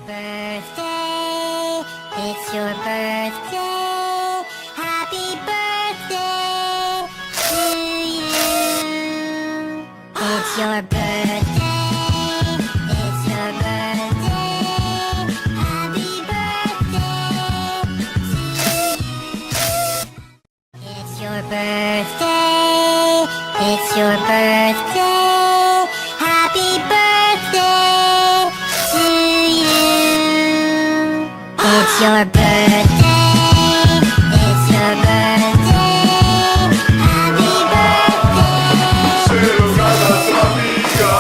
birthday, it's your birthday, happy birthday to you. It's your birthday, it's your birthday, happy birthday to you. It's your birthday, it's your birthday, happy birthday to you. It's your birthday, it's your birthday, happy birthday. Serogaza amiga,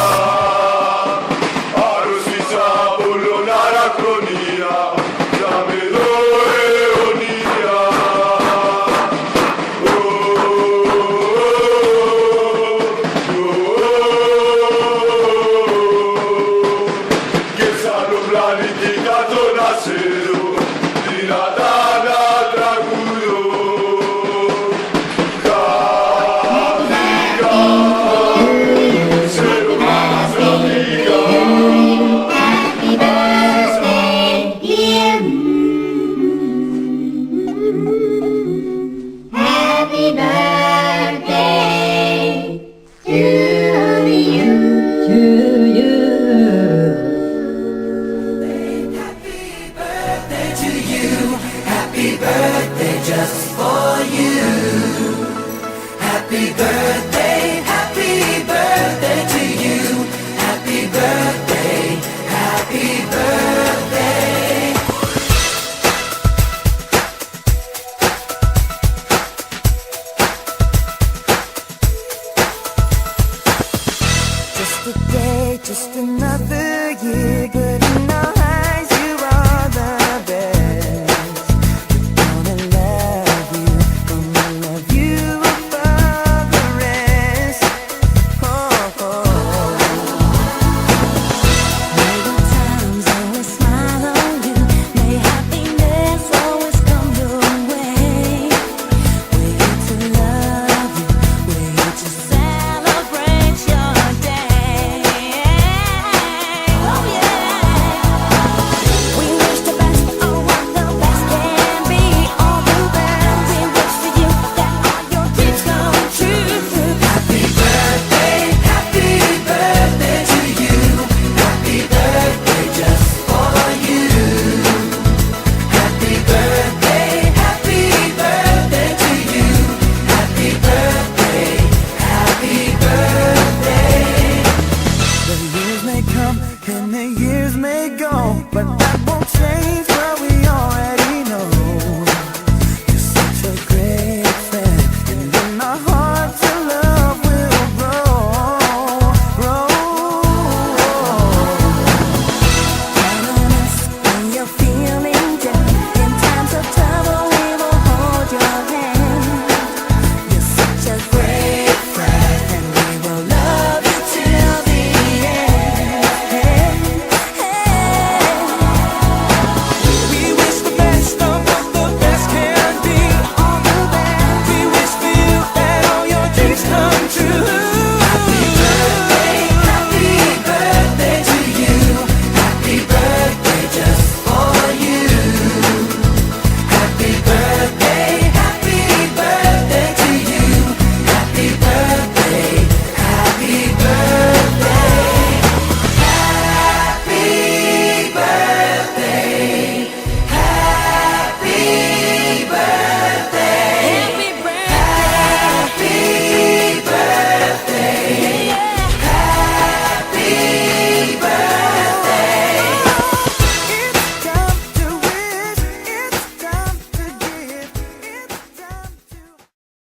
arosisa bolonara cronia, damelo eonia. Que salombrani di catona sero, di Natana dragudo. Happy birthday, dear. Happy birthday to you. Happy birthday just for you. Happy birthday to you. Happy birthday, happy birthday. Just a day, just another year, good in our eyes, you are the best. Gonna love you above the rest. May good times always smile on you. May happiness always come your way. We're here to love you. We're here to celebrate your day. Oh yeah. We wish the best for what the best can be. All the best we wish for you, that all your dreams come true. Happy birthday to you. Happy birthday just for you. Happy birthday to you. Happy birthday, happy birthday. The years may come and the years may go, but that won't change where we are